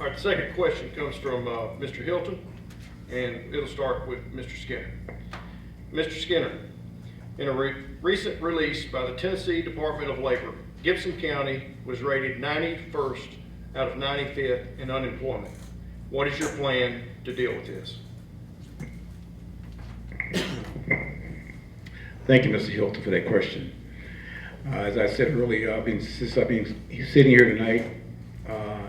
All right, the second question comes from Mr. Hilton, and it'll start with Mr. Skinner. Mr. Skinner, in a recent release by the Tennessee Department of Labor, Gibson County was rated 91st out of 95th in unemployment. What is your plan to deal with this? Thank you, Mr. Hilton, for that question. As I said earlier, since I've been sitting here tonight,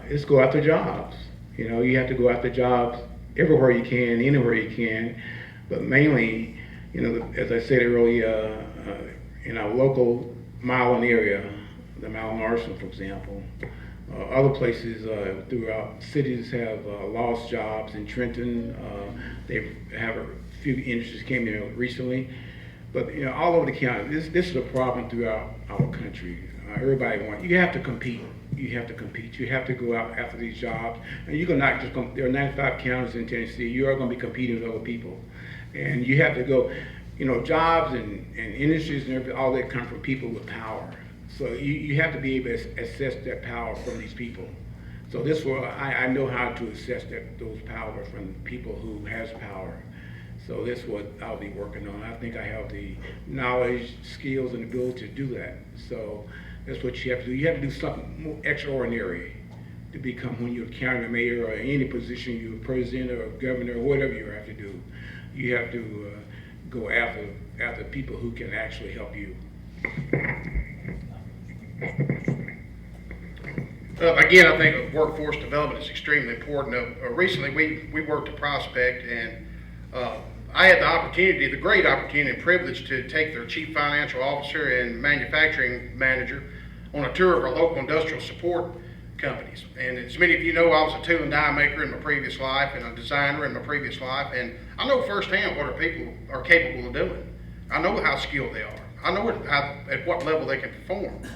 it's go after jobs. You know, you have to go after jobs everywhere you can, anywhere you can, but mainly, you know, as I said earlier, in our local Milan area, the Milan Arsenal, for example. Other places throughout cities have lost jobs. In Trenton, they have a few industries came there recently. But you know, all over the county, this is a problem throughout our country. Everybody wants. You have to compete. You have to compete. You have to go out after these jobs, and you're not just going. There are 95 counties in Tennessee. You are going to be competing with other people, and you have to go. You know, jobs and industries and everything, all that come from people with power. So you have to be able to assess that power from these people. So this will I know how to assess those power from people who has power. So that's what I'll be working on. I think I have the knowledge, skills, and ability to do that. So that's what you have to do. You have to do something more extraordinary to become, when you're a county mayor or any position, you're president or governor or whatever you have to do. You have to go after people who can actually help you. Again, I think workforce development is extremely important. Recently, we worked a prospect, and I had the great opportunity and privilege to take their chief financial officer and manufacturing manager on a tour of our local industrial support companies. And as many of you know, I was a tool and die maker in my previous life and a designer in my previous life, and I know firsthand what our people are capable of doing. I know how skilled they are. I know at what level they can perform.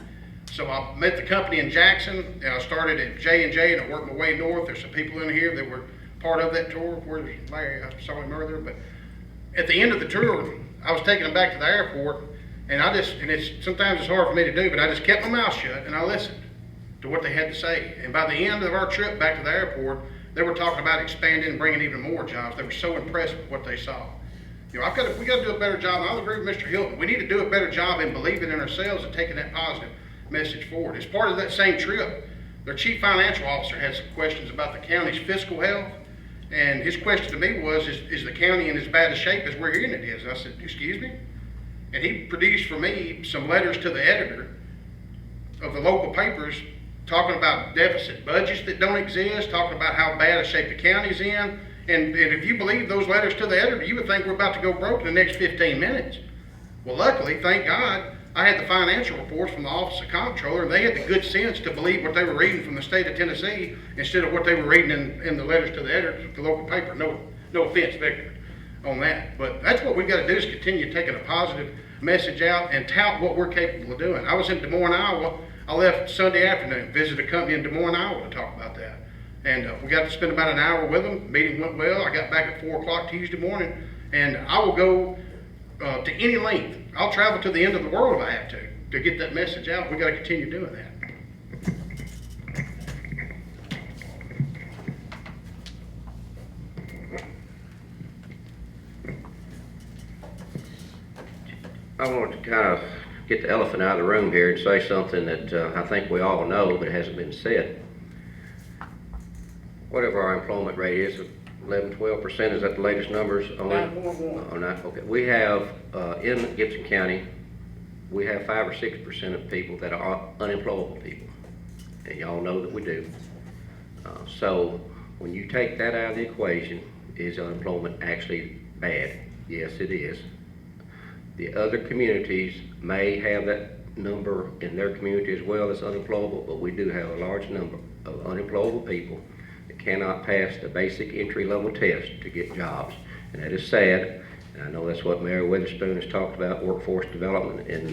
So I met the company in Jackson, and I started at J&J, and I worked my way north. There's some people in here that were part of that tour. Where's Larry? I saw him earlier. But at the end of the tour, I was taking them back to the airport, and sometimes it's hard for me to do, but I just kept my mouth shut, and I listened to what they had to say. And by the end of our trip back to the airport, they were talking about expanding and bringing even more jobs. They were so impressed with what they saw. You know, we got to do a better job. And I agree with Mr. Hilton. We need to do a better job in believing in ourselves and taking that positive message forward. As part of that same trip, their chief financial officer had some questions about the county's fiscal health, and his question to me was, is the county in as bad a shape as we're hearing it is? And I said, excuse me? And he produced for me some letters to the editor of the local papers talking about deficit budgets that don't exist, talking about how bad a shape the county's in. And if you believe those letters to the editor, you would think we're about to go broke in the next 15 minutes. Well, luckily, thank God, I had the financial reports from the Office of Comptroller, and they had the good sense to believe what they were reading from the state of Tennessee instead of what they were reading in the letters to the editor of the local paper. No offense, Victor, on that. But that's what we've got to do, is continue taking a positive message out and tout what we're capable of doing. I was in Des Moines, Iowa. I left Sunday afternoon, visited a company in Des Moines, Iowa to talk about that. And we got to spend about an hour with them. Meeting went well. I got back at 4 o'clock Tuesday morning, and I will go to any length. I'll travel to the end of the world if I have to get that message out. We got to continue doing that. I want to kind of get the elephant out of the room here and say something that I think we all know, but it hasn't been said. Whatever our employment rate is, 11-12%, is that the latest numbers? 9.1. Oh, not, okay. We have, in Gibson County, we have 5 or 6% of people that are unemployable people. And y'all know that we do. So when you take that out of the equation, is unemployment actually bad? Yes, it is. The other communities may have that number in their community as well as unemployable, but we do have a large number of unemployable people that cannot pass the basic entry-level test to get jobs. And that is sad. And I know that's what Mayor Witherspoon has talked about, workforce development in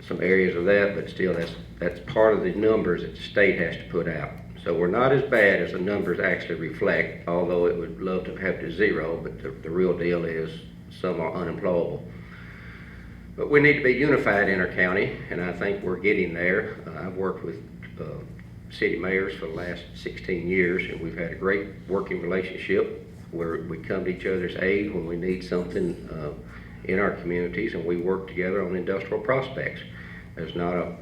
some areas of that, but still that's part of the numbers that the state has to put out. So we're not as bad as the numbers actually reflect, although it would love to have to zero, but the real deal is some are unemployable. But we need to be unified in our county, and I think we're getting there. I've worked with city mayors for the last 16 years, and we've had a great working relationship where we come to each other's aid when we need something in our communities, and we work together on industrial prospects. There's not a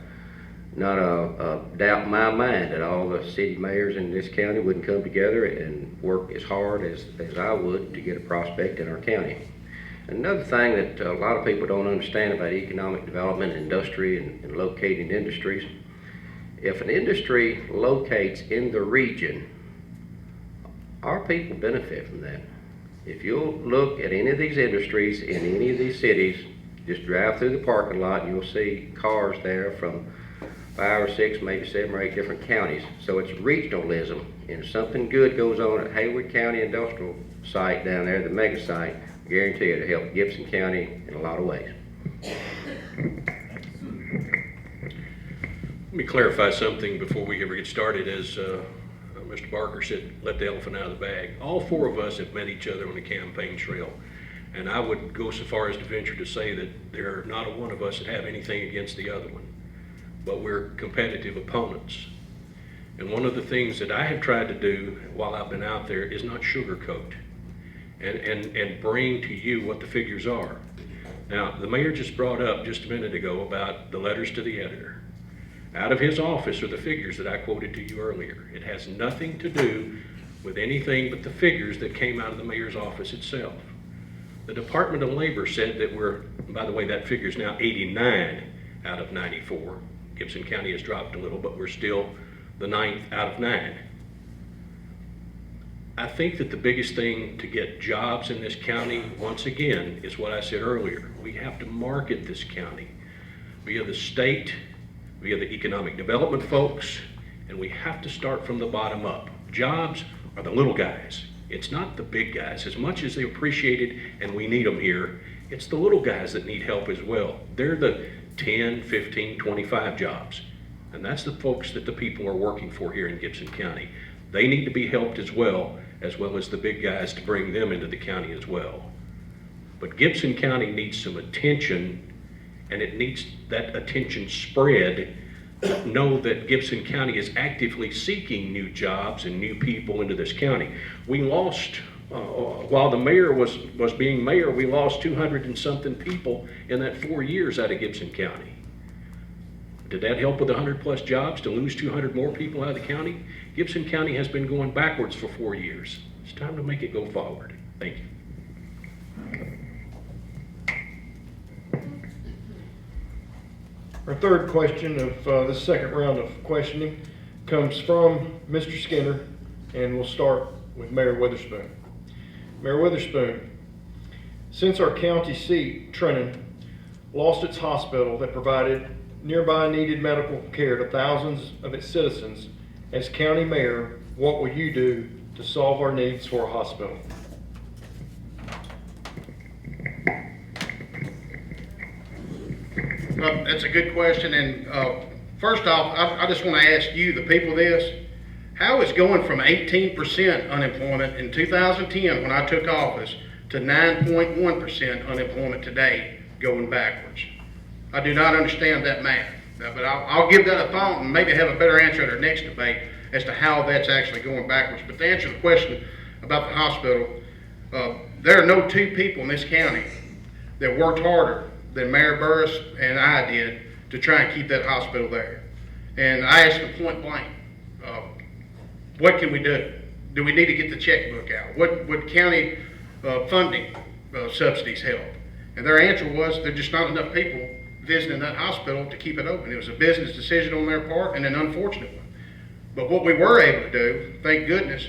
doubt in my mind that all the city mayors in this county wouldn't come together and work as hard as I would to get a prospect in our county. Another thing that a lot of people don't understand about economic development, industry, and locating industries, if an industry locates in the region, our people benefit from that. If you'll look at any of these industries in any of these cities, just drive through the parking lot and you'll see cars there from 5 or 6, maybe 7 or 8 different counties. So it's regionalism, and if something good goes on at Hayward County Industrial Site down there, the mega site, I guarantee you it'll help Gibson County in a lot of ways. Let me clarify something before we ever get started. As Mr. Barker said, let the elephant out of the bag. All 4 of us have met each other on the campaign trail. And I would go so far as to venture to say that there are not a one of us that have anything against the other one. But we're competitive opponents. And one of the things that I have tried to do while I've been out there is not sugarcoat and bring to you what the figures are. Now, the mayor just brought up just a minute ago about the letters to the editor. Out of his office are the figures that I quoted to you earlier. It has nothing to do with anything but the figures that came out of the mayor's office itself. The Department of Labor said that we're, by the way, that figure is now 89 out of 94. Gibson County has dropped a little, but we're still the 9th out of 9. I think that the biggest thing to get jobs in this county, once again, is what I said earlier. We have to market this county via the state, via the economic development folks, and we have to start from the bottom up. Jobs are the little guys. It's not the big guys. As much as they appreciate it and we need them here, it's the little guys that need help as well. They're the 10, 15, 25 jobs. And that's the folks that the people are working for here in Gibson County. They need to be helped as well as the big guys to bring them into the county as well. But Gibson County needs some attention, and it needs that attention spread. Know that Gibson County is actively seeking new jobs and new people into this county. We lost, while the mayor was being mayor, we lost 200 and something people in that 4 years out of Gibson County. Did that help with 100 plus jobs to lose 200 more people out of the county? Gibson County has been going backwards for 4 years. It's time to make it go forward. Thank you. Our third question of this second round of questioning comes from Mr. Skinner, and we'll start with Mayor Witherspoon. Mayor Witherspoon, since our county seat, Trenton, lost its hospital that provided nearby needed medical care to thousands of its citizens, as county mayor, what will you do to solve our needs for a hospital? That's a good question, and first off, I just want to ask you, the people, this. How is going from 18% unemployment in 2010 when I took office to 9.1% unemployment today going backwards? I do not understand that math, but I'll give that a thought and maybe have a better answer at our next debate as to how that's actually going backwards. But to answer the question about the hospital, there are no 2 people in this county that worked harder than Mayor Burris and I did to try and keep that hospital there. And I asked them point blank, what can we do? Do we need to get the checkbook out? What would county funding subsidies help? And their answer was there's just not enough people visiting that hospital to keep it open. It was a business decision on their part and an unfortunate one. But what we were able to do, thank goodness,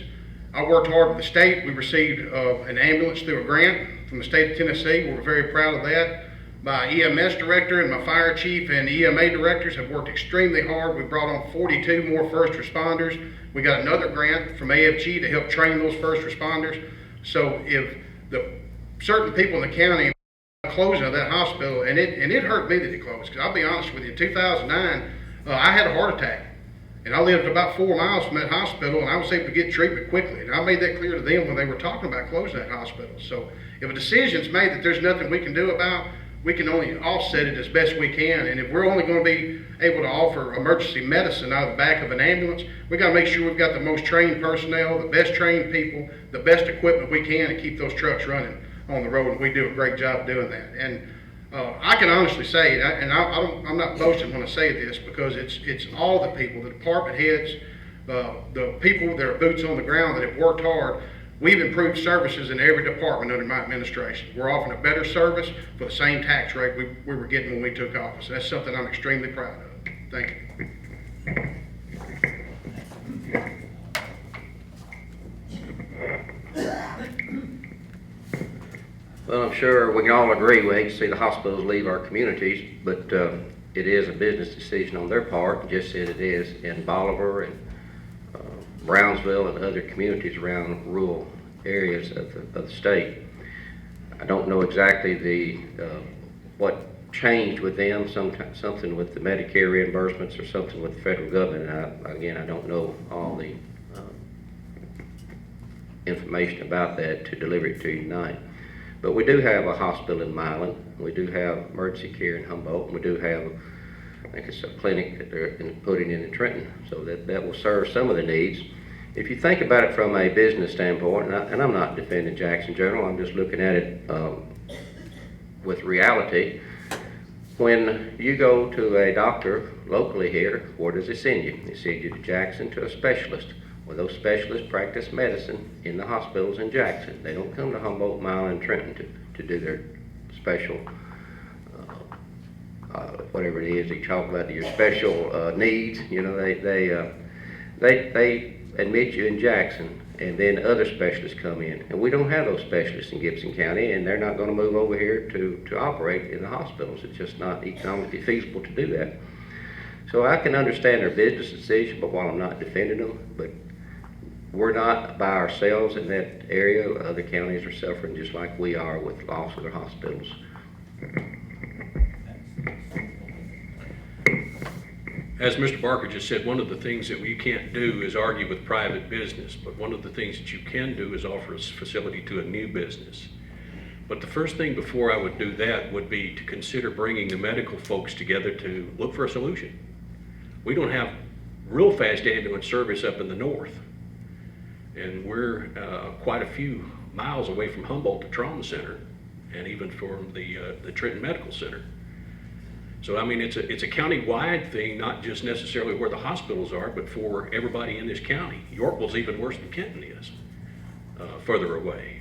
I worked hard with the state. We received an ambulance through a grant from the state of Tennessee. We're very proud of that. My EMS director and my fire chief and EMA directors have worked extremely hard. We brought on 42 more first responders. We got another grant from AFG to help train those first responders. So if the certain people in the county closing of that hospital, and it hurt me that it closed, because I'll be honest with you, in 2009, I had a heart attack. And I lived about 4 miles from that hospital, and I was able to get treatment quickly. And I made that clear to them when they were talking about closing that hospital. So if a decision's made that there's nothing we can do about, we can only offset it as best we can. And if we're only going to be able to offer emergency medicine out of the back of an ambulance, we got to make sure we've got the most trained personnel, the best trained people, the best equipment we can to keep those trucks running on the road. And we do a great job doing that. And I can honestly say, and I'm not boasting when I say this, because it's all the people, the department heads, the people that are boots on the ground that have worked hard. We've improved services in every department under my administration. We're offering a better service for the same tax rate we were getting when we took office. That's something I'm extremely proud of. Thank you. Well, I'm sure we can all agree we hate to see the hospitals leave our communities, but it is a business decision on their part, just as it is in Bolivar and Brownsville and other communities around rural areas of the state. I don't know exactly what changed with them, something with the Medicare reimbursements or something with the federal government. Again, I don't know all the information about that to deliver it to you tonight. But we do have a hospital in Milan, we do have emergency care in Humboldt, and we do have, I think it's a clinic that they're putting in Trenton, so that will serve some of the needs. If you think about it from a business standpoint, and I'm not defending Jackson General, I'm just looking at it with reality. When you go to a doctor locally here, where does it send you? It sends you to Jackson to a specialist. Well, those specialists practice medicine in the hospitals in Jackson. They don't come to Humboldt, Milan, and Trenton to do their special, whatever it is you talk about, your special needs. You know, they admit you in Jackson, and then other specialists come in. And we don't have those specialists in Gibson County, and they're not going to move over here to operate in the hospitals. It's just not economically feasible to do that. So I can understand their business decision, but while I'm not defending them, but we're not by ourselves in that area. Other counties are suffering just like we are with loss of their hospitals. As Mr. Barker just said, one of the things that we can't do is argue with private business, but one of the things that you can do is offer a facility to a new business. But the first thing before I would do that would be to consider bringing the medical folks together to look for a solution. We don't have real fast ambulance service up in the north, and we're quite a few miles away from Humboldt Trauma Center, and even from the Trenton Medical Center. So I mean, it's a county-wide thing, not just necessarily where the hospitals are, but for everybody in this county. Yorkville's even worse than Kenton is, further away.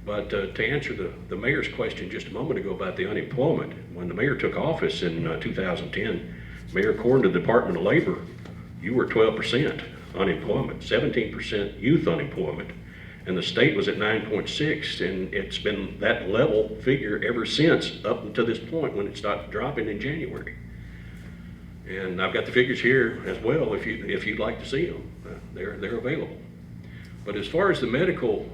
But to answer the mayor's question just a moment ago about the unemployment, when the mayor took office in 2010, Mayor, according to the Department of Labor, you were 12% unemployment, 17% youth unemployment, and the state was at 9.6, and it's been that level figure ever since, up until this point when it started dropping in January. And I've got the figures here as well if you'd like to see them. They're available. But as far as the medical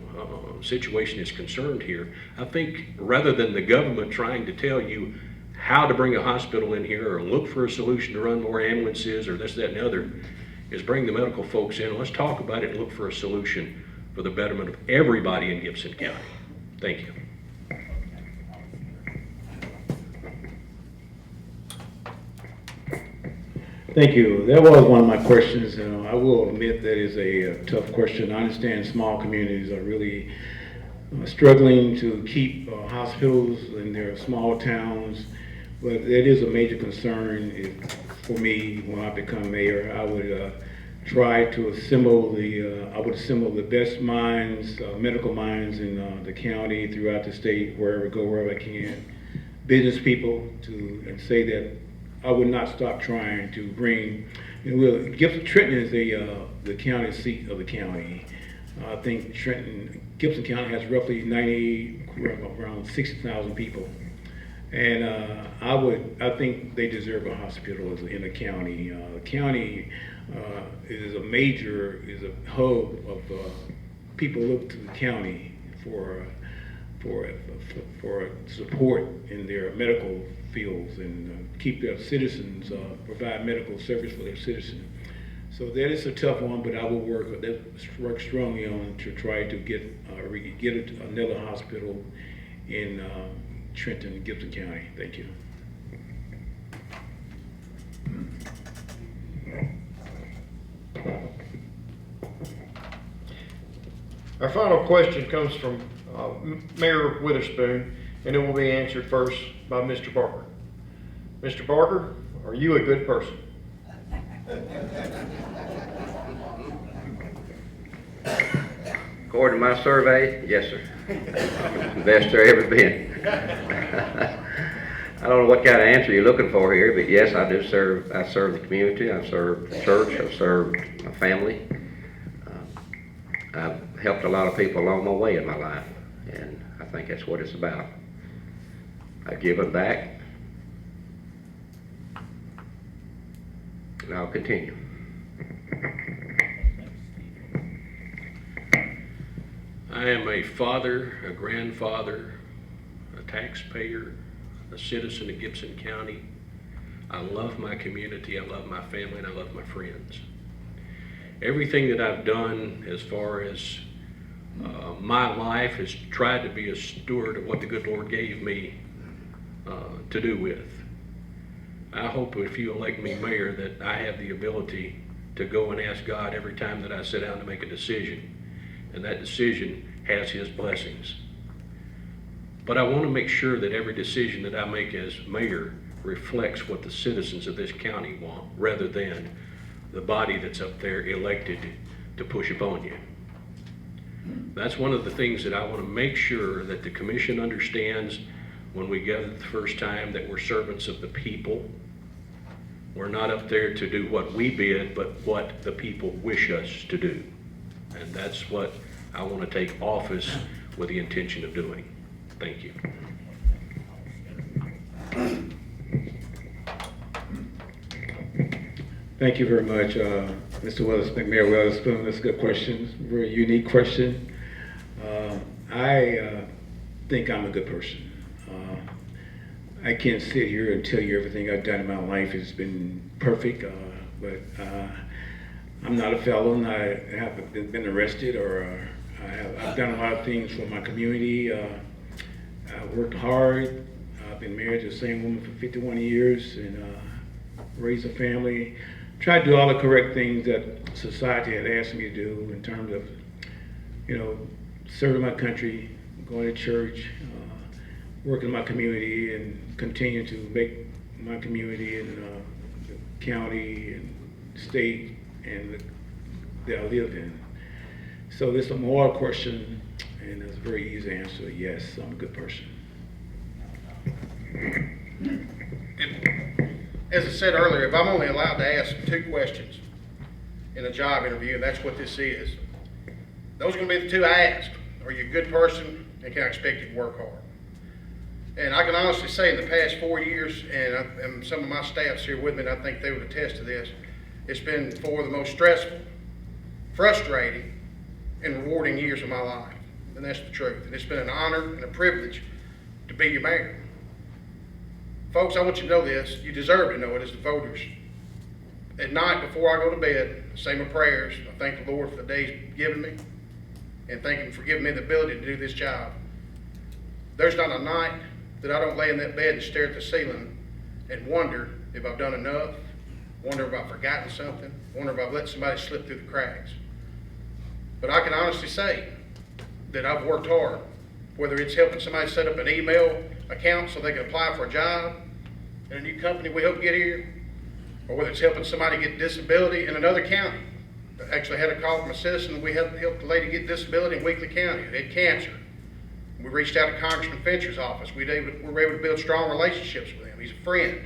situation is concerned here, I think rather than the government trying to tell you how to bring a hospital in here or look for a solution to run more ambulances or this, that, and the other, is bring the medical folks in. Let's talk about it and look for a solution for the betterment of everybody in Gibson County. Thank you. Thank you. That was one of my questions. I will admit that is a tough question. I understand small communities are really struggling to keep hospitals in their small towns, but it is a major concern for me. When I become mayor, I would try to assemble the best minds, medical minds in the county, throughout the state, wherever I can, business people, and say that I would not stop trying to bring. Trenton is the county seat of the county. I think Gibson County has roughly around 60,000 people, and I think they deserve a hospital in the county. The county is a hub of people look to the county for support in their medical fields and keep their citizens, provide medical service for their citizens. So that is a tough one, but I will work strongly on to try to get another hospital in Trenton, Gibson County. Thank you. Our final question comes from Mayor Witherspoon, and it will be answered first by Mr. Barker. Mr. Barker, are you a good person? According to my survey, yes, sir. Best there ever been. I don't know what kind of answer you're looking for here, but yes, I do serve. I serve the community. I've served the church. I've served my family. I've helped a lot of people along my way in my life, and I think that's what it's about. I've given back, and I'll continue. I am a father, a grandfather, a taxpayer, a citizen of Gibson County. I love my community, I love my family, and I love my friends. Everything that I've done as far as my life has tried to be a steward of what the good Lord gave me to do with. I hope if you elect me mayor that I have the ability to go and ask God every time that I sit down to make a decision, and that decision has His blessings. But I want to make sure that every decision that I make as mayor reflects what the citizens of this county want, rather than the body that's up there elected to push upon you. That's one of the things that I want to make sure that the commission understands when we gather the first time, that we're servants of the people. We're not up there to do what we bid, but what the people wish us to do. And that's what I want to take office with the intention of doing. Thank you. Thank you very much, Mr. Witherspoon, Mayor Witherspoon. That's a good question, very unique question. I think I'm a good person. I can't sit here and tell you everything I've done in my life has been perfect, but I'm not a felon. I haven't been arrested, or I've done a lot of things for my community. I've worked hard. I've been married to the same woman for 51 years and raised a family. Tried to do all the correct things that society had asked me to do in terms of, serving my country, going to church, working in my community, and continue to make my community and the county and state and that I live in. So this is a moral question, and it's a very easy answer. Yes, I'm a good person. As I said earlier, if I'm only allowed to ask 2 questions in a job interview, and that's what this is, those are going to be the 2 I ask. Are you a good person, and can I expect you to work hard? And I can honestly say in the past 4 years, and some of my staff's here with me, and I think they would attest to this, it's been 4 of the most stressful, frustrating, and rewarding years of my life. And that's the truth. And it's been an honor and a privilege to be your mayor. Folks, I want you to know this. You deserve to know it as the voters. At night before I go to bed, I say my prayers. I thank the Lord for the day He's given me, and thank Him for giving me the ability to do this job. There's not a night that I don't lay in that bed and stare at the ceiling and wonder if I've done enough, wonder if I've forgotten something, wonder if I've let somebody slip through the cracks. But I can honestly say that I've worked hard, whether it's helping somebody set up an email account so they can apply for a job in a new company we hope to get here, or whether it's helping somebody get disability in another county. I actually had a call from a citizen. We helped a lady get disability in Weakley County. They had cancer. We reached out to Congressman Fincher's office. We were able to build strong relationships with him. He's a friend.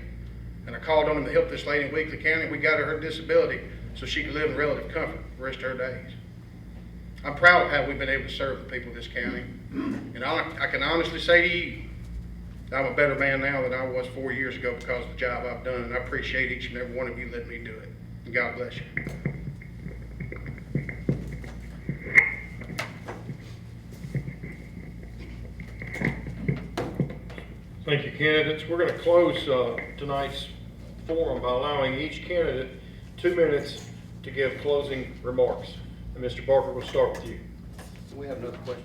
And I called on him to help this lady in Weakley County. We got her disability so she could live in relative comfort the rest of her days. I'm proud of how we've been able to serve the people of this county. And I can honestly say to you, I'm a better man now than I was 4 years ago because of the job I've done, and I appreciate each and every one of you letting me do it. And God bless you. Thank you, candidates. We're going to close tonight's forum by allowing each candidate 2 minutes to give closing remarks. And Mr. Barker, we'll start with you. We have another question.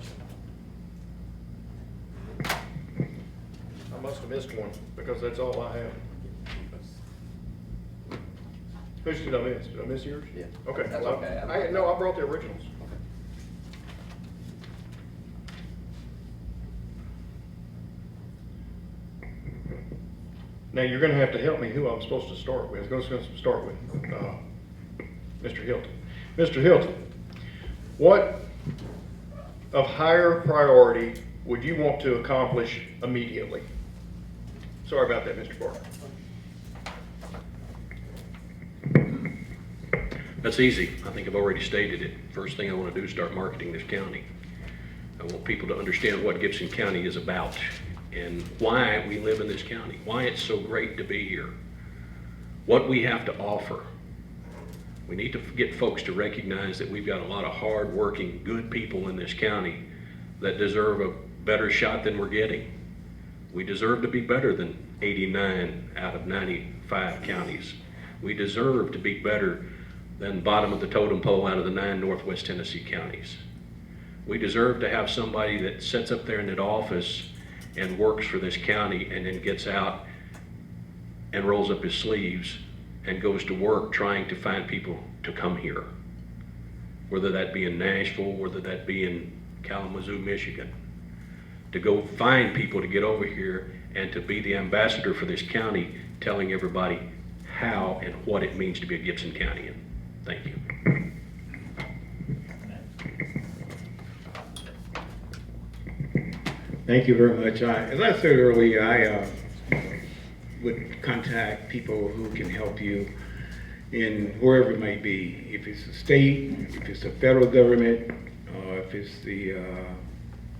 must have missed one, because that's all I have. Whose did I miss? Did I miss yours? Yeah. Okay. That's well, okay. No, I brought the originals. Now, you're gonna have to help me who I'm supposed to start with. I'm going to start with Mr. Hilton. Mr. Hilton, what of higher priority would you want to accomplish immediately? Sorry about that, Mr. Barker. That's easy. I think I've already stated it. First thing I want to do is start marketing this county. I want people to understand what Gibson County is about and why we live in this county, why it's so great to be here, what we have to offer. We need to get folks to recognize that we've got a lot of hard-working, good people in this county that deserve a better shot than we're getting. We deserve to be better than 89 out of 95 counties. We deserve to be better than bottom of the totem pole out of the 9 Northwest Tennessee counties. We deserve to have somebody that sits up there in that office and works for this county and then gets out and rolls up his sleeves and goes to work trying to find people to come here. Whether that be in Nashville, whether that be in Kalamazoo, Michigan. To go find people to get over here and to be the ambassador for this county, telling everybody how and what it means to be a Gibson Countyan. Thank you. Thank you very much. As I said earlier, I would contact people who can help you in wherever it might be. If it's the state, if it's the federal government, if it's the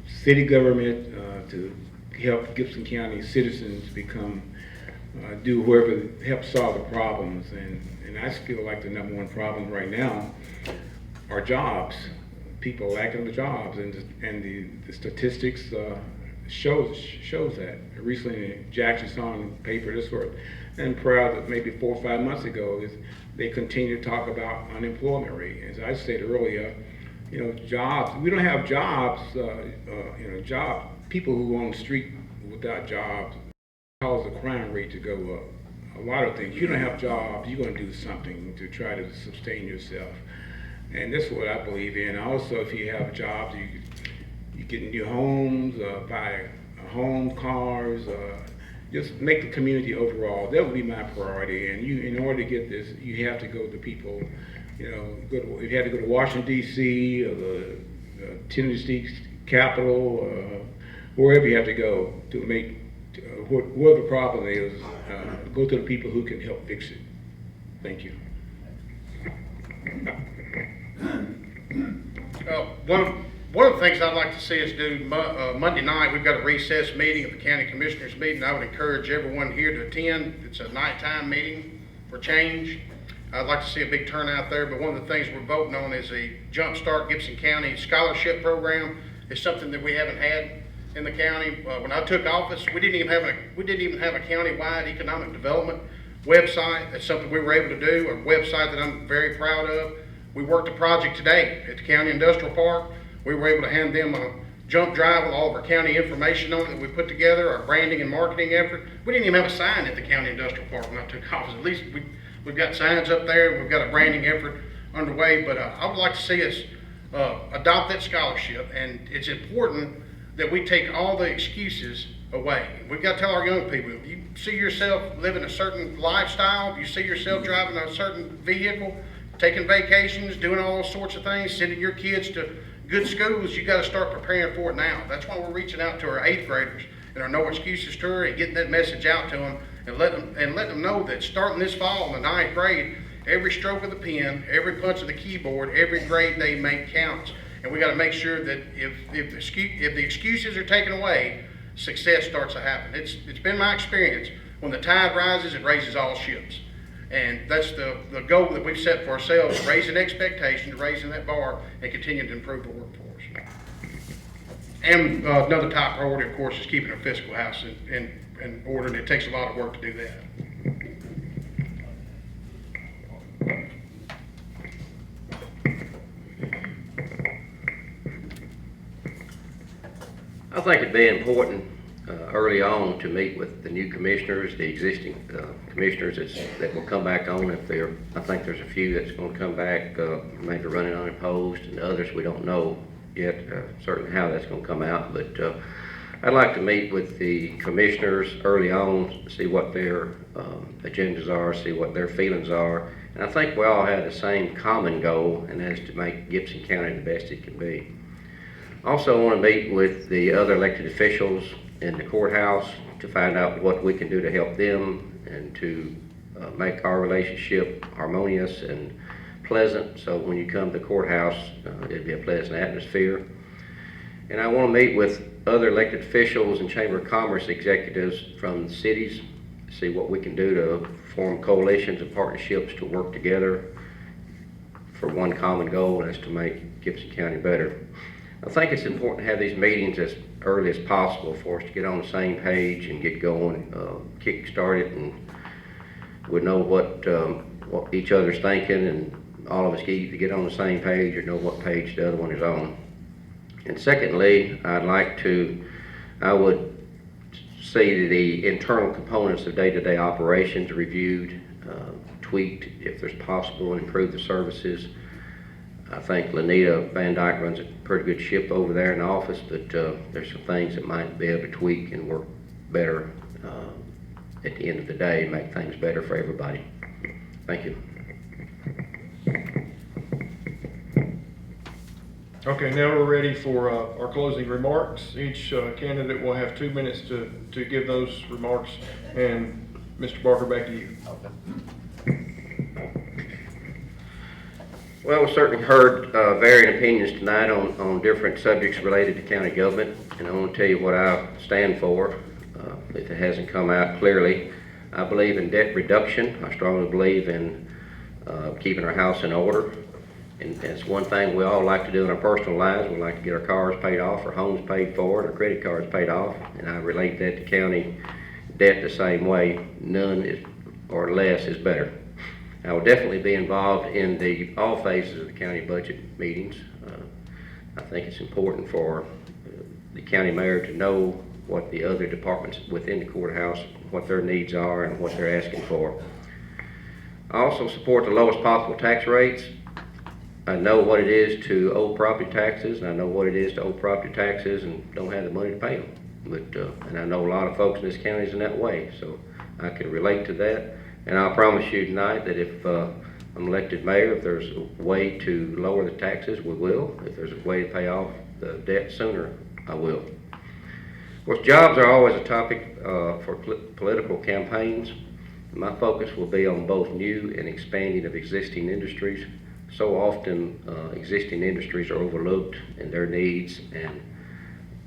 city government, to help Gibson County citizens do whoever help solve the problems. And I feel like the number one problem right now are jobs. People lacking the jobs, and the statistics shows that. Recently, in Jackson saw in the paper this word, and proud that maybe 4 or 5 months ago they continue to talk about unemployment rate. As I said earlier, jobs. We don't have jobs. People who are on the street without jobs cause the crime rate to go up. A lot of things. You don't have jobs, you're going to do something to try to sustain yourself. And that's what I believe in. Also, if you have jobs, you get new homes, buy homes, cars, just make the community overall. That would be my priority. And in order to get this, you have to go to people, if you have to go to Washington, D.C., or the Tennessee Capitol, wherever you have to go to make, whatever the problem is, go to the people who can help fix it. Thank you. One of the things I'd like to see us do Monday night, we've got a recess meeting of the county commissioners meeting. I would encourage everyone here to attend. It's a nighttime meeting for change. I'd like to see a big turnout there, but one of the things we're voting on is a Jumpstart Gibson County scholarship program. It's something that we haven't had in the county. When I took office, we didn't even have a countywide economic development website. That's something we were able to do, a website that I'm very proud of. We worked a project today at the County Industrial Park. We were able to hand them a jump drive with all of our county information on it that we put together, our branding and marketing effort. We didn't even have a sign at the County Industrial Park when I took office. At least we've got signs up there. We've got a branding effort underway. But I would like to see us adopt that scholarship. And it's important that we take all the excuses away. We've got to tell our young people, if you see yourself living a certain lifestyle, if you see yourself driving a certain vehicle, taking vacations, doing all those sorts of things, sending your kids to good schools, you got to start preparing for it now. That's why we're reaching out to our 8th graders and our No Excuses tour and getting that message out to them and letting them know that starting this fall in the 9th grade, every stroke of the pen, every punch of the keyboard, every grade they make counts. And we got to make sure that if the excuses are taken away, success starts to happen. It's been my experience. When the tide rises, it raises all ships. And that's the goal that we've set for ourselves, raising expectations, raising that bar, and continuing to improve the workforce. And another top priority, of course, is keeping our fiscal house in order, and it takes a lot of work to do that. I think it'd be important, early on to meet with the new commissioners, the existing commissioners that will come back on. I think there's a few that's going to come back, maybe running unopposed, and others we don't know yet certainly how that's going to come out. But I'd like to meet with the commissioners early on, see what their agendas are, see what their feelings are. And I think we all have the same common goal, and that is to make Gibson County the best it can be. Also, I want to meet with the other elected officials in the courthouse to find out what we can do to help them and to make our relationship harmonious and pleasant, so when you come to the courthouse, it'll be a pleasant atmosphere. And I want to meet with other elected officials and Chamber of Commerce executives from the cities, see what we can do to form coalitions and partnerships to work together for one common goal, and that's to make Gibson County better. I think it's important to have these meetings as early as possible for us to get on the same page and get going, kick started, and we know what each other's thinking, and all of us either get on the same page or know what page the other one is on. And secondly, I would see the internal components of day-to-day operations reviewed, tweaked if there's possible, and improve the services. I think Lanita Van Dyke runs a pretty good ship over there in the office, but there's some things that might be able to tweak and work better at the end of the day, make things better for everybody. Thank you. Okay, now we're ready for our closing remarks. Each candidate will have 2 minutes to give those remarks. And Mr. Barker, back to you. Well, we certainly heard varying opinions tonight on different subjects related to county government, and I want to tell you what I stand for, if it hasn't come out clearly. I believe in debt reduction. I strongly believe in keeping our house in order. And it's one thing we all like to do in our personal lives. We like to get our cars paid off, our homes paid for, and our credit cards paid off. And I relate that to county debt the same way. None is, or less is better. I will definitely be involved in all phases of the county budget meetings. I think it's important for the county mayor to know what the other departments within the courthouse, what their needs are and what they're asking for. I also support the lowest possible tax rates. I know what it is to owe property taxes, and I know what it is to owe property taxes and don't have the money to pay them. But and I know a lot of folks in this county is in that way, so I can relate to that. And I'll promise you tonight that if I'm elected mayor, if there's a way to lower the taxes, we will. If there's a way to pay off the debt sooner, I will. Of course, jobs are always a topic for political campaigns. My focus will be on both new and expanding of existing industries. So often existing industries are overlooked in their needs and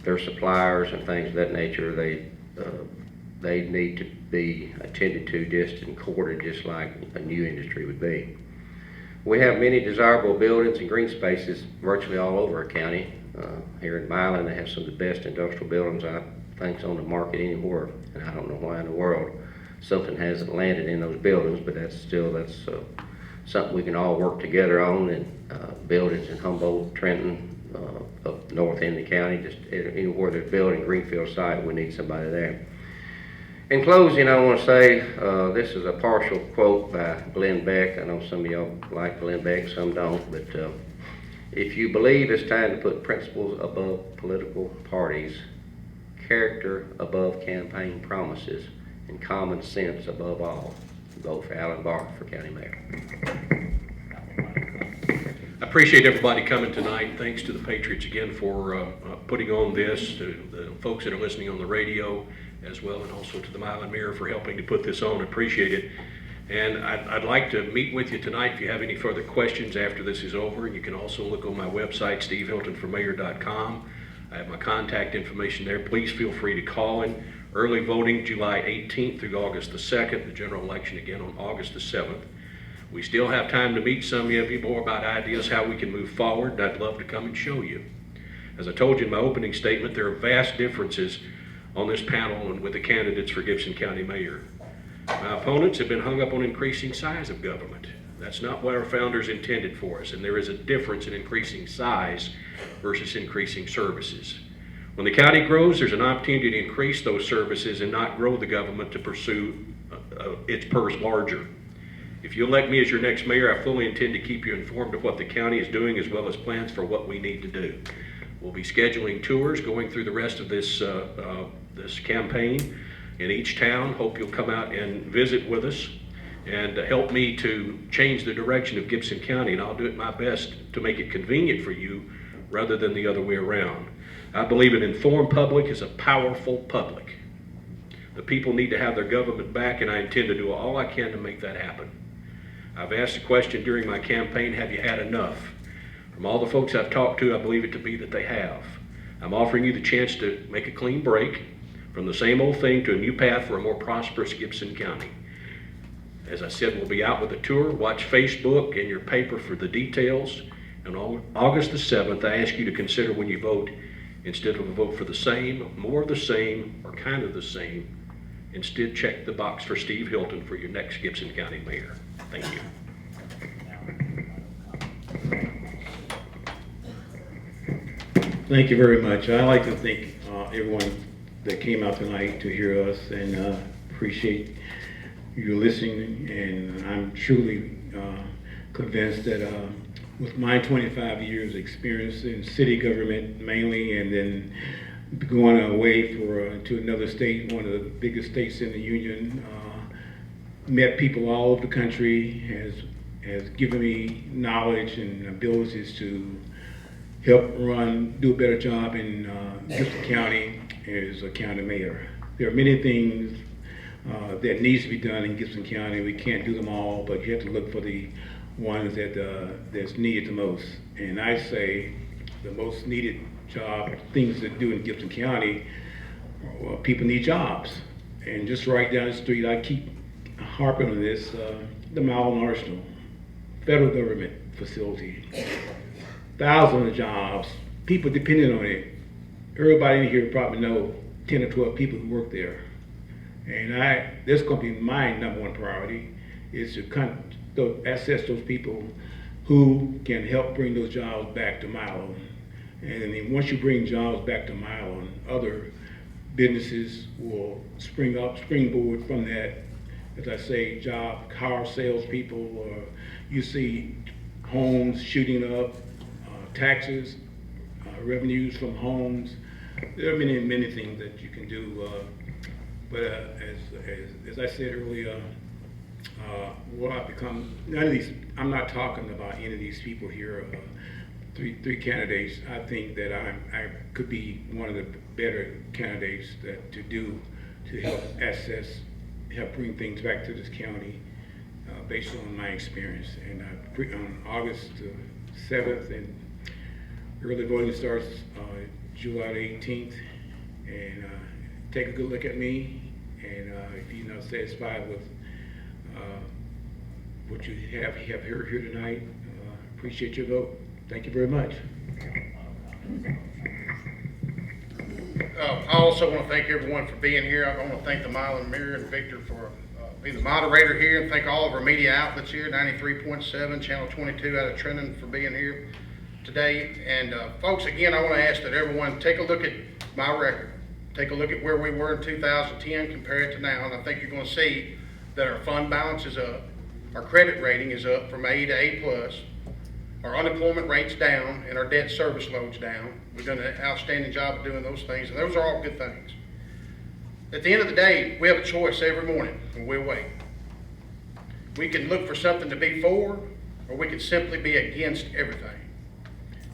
their suppliers and things of that nature. They need to be attended to just and courted just like a new industry would be. We have many desirable buildings and green spaces virtually all over our county. Here in Milan, they have some of the best industrial buildings I think on the market anywhere, and I don't know why in the world something hasn't landed in those buildings, but that's something we can all work together on, and buildings in Humboldt, Trenton, up north end of the county, just anywhere there's building, greenfield site, we need somebody there. In closing, I want to say this is a partial quote by Glenn Beck. I know some of y'all like Glenn Beck, some don't, but if you believe it's time to put principles above political parties, character above campaign promises, and common sense above all, vote for Alan Barker for county mayor. I appreciate everybody coming tonight. Thanks to the Patriots again for putting on this, to the folks that are listening on the radio as well, and also to the Milan Mirror for helping to put this on. Appreciate it. And I'd like to meet with you tonight if you have any further questions after this is over. You can also look on my website, stevehiltonformayor.com. I have my contact information there. Please feel free to call in. Early voting July 18th through August the 2nd, the general election again on August the 7th. We still have time to meet some of you more about ideas how we can move forward, and I'd love to come and show you. As I told you in my opening statement, there are vast differences on this panel and with the candidates for Gibson County Mayor. My opponents have been hung up on increasing size of government. That's not what our founders intended for us, and there is a difference in increasing size versus increasing services. When the county grows, there's an opportunity to increase those services and not grow the government to pursue its purse larger. If you elect me as your next mayor, I fully intend to keep you informed of what the county is doing as well as plans for what we need to do. We'll be scheduling tours going through the rest of this campaign in each town. Hope you'll come out and visit with us and help me to change the direction of Gibson County, and I'll do it my best to make it convenient for you rather than the other way around. I believe an informed public is a powerful public. The people need to have their government back, and I intend to do all I can to make that happen. I've asked the question during my campaign, have you had enough? From all the folks I've talked to, I believe it to be that they have. I'm offering you the chance to make a clean break from the same old thing to a new path for a more prosperous Gibson County. As I said, we'll be out with a tour. Watch Facebook and your paper for the details. And on August the 7th, I ask you to consider when you vote, instead of a vote for the same, more of the same, or kind of the same, instead check the box for Steve Hilton for your next Gibson County mayor. Thank you. Thank you very much. I'd like to thank everyone that came out tonight to hear us, and appreciate you listening. And I'm truly convinced that with my 25 years experience in city government mainly, and then going away to another state, one of the biggest states in the union, met people all over the country, has given me knowledge and abilities to help do a better job in Gibson County as a county mayor. There are many things that needs to be done in Gibson County. We can't do them all, but you have to look for the ones that's needed the most. And I say the most needed things to do in Gibson County, well, people need jobs. And just right down the street, I keep harping on this, the Milan Arsenal, federal government facility, thousands of jobs, people depending on it. Everybody in here probably know 10 or 12 people who work there. And this is going to be my number one priority, is to access those people who can help bring those jobs back to Milo. And then once you bring jobs back to Milo, other businesses will springboard from that. As I say, car salespeople, or you see homes shooting up, taxes, revenues from homes. There are many, many things that you can do. But as I said earlier, what I've become, none of these, I'm not talking about any of these people here, three candidates. I think that I could be one of the better candidates to help bring things back to this county based on my experience. And on August 7th, and early voting starts July 18th, and take a good look at me. And if you're not satisfied with what you have heard here tonight, appreciate your vote. Thank you very much. I also want to thank everyone for being here. I want to thank the Milan Mayor and Victor for being the moderator here, and thank all of our media outlets here, 93.7, Channel 22 out of Trenton, for being here today. And folks, again, I want to ask that everyone take a look at my record. Take a look at where we were in 2010, compare it to now, and I think you're going to see that our fund balance is up, our credit rating is up from A to A+, our unemployment rate's down, and our debt service load's down. We've done an outstanding job of doing those things, and those are all good things. At the end of the day, we have a choice every morning, and we'll wait. We can look for something to be for, or we can simply be against everything.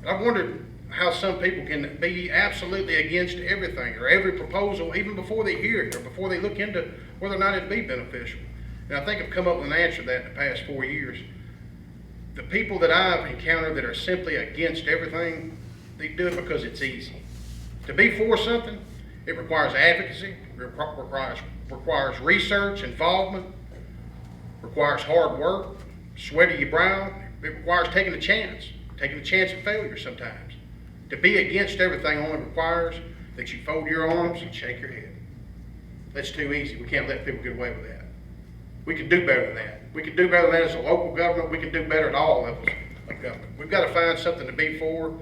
And I've wondered how some people can be absolutely against everything, or every proposal, even before they hear it, or before they look into whether or not it'd be beneficial. And I think I've come up with an answer to that in the past 4 years. The people that I've encountered that are simply against everything, they do it because it's easy. To be for something, it requires advocacy, requires research, involvement, requires hard work, sweat of your brow. It requires taking a chance of failure sometimes. To be against everything only requires that you fold your arms and shake your head. That's too easy. We can't let people get away with that. We can do better than that. We can do better than that as a local government. We can do better at all levels of government. We've got to find something to be for.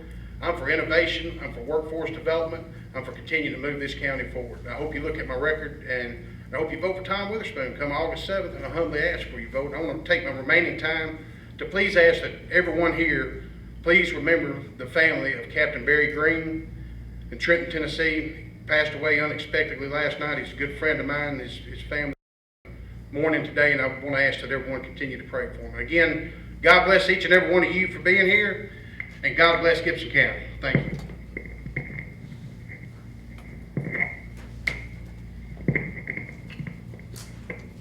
I'm for innovation, I'm for workforce development, I'm for continuing to move this county forward. I hope you look at my record, and I hope you vote for Tom Witherspoon come August 7th, and I humbly ask for your vote. I want to take my remaining time to please ask that everyone here, please remember the family of Captain Barry Green in Trenton, Tennessee. He passed away unexpectedly last night. He's a good friend of mine. His family mourning today, and I want to ask that everyone continue to pray for him. Again, God bless each and every one of you for being here, and God bless Gibson County. Thank you.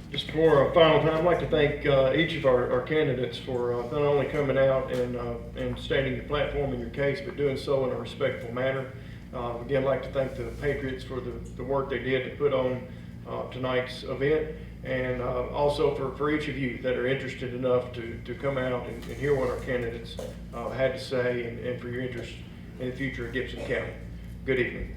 Just for a final time, I'd like to thank each of our candidates for not only coming out and stating your platform and your case, but doing so in a respectful manner. Again, I'd like to thank the Patriots for the work they did to put on tonight's event, and also for each of you that are interested enough to come out and hear what our candidates had to say, and for your interest in the future of Gibson County. Good evening.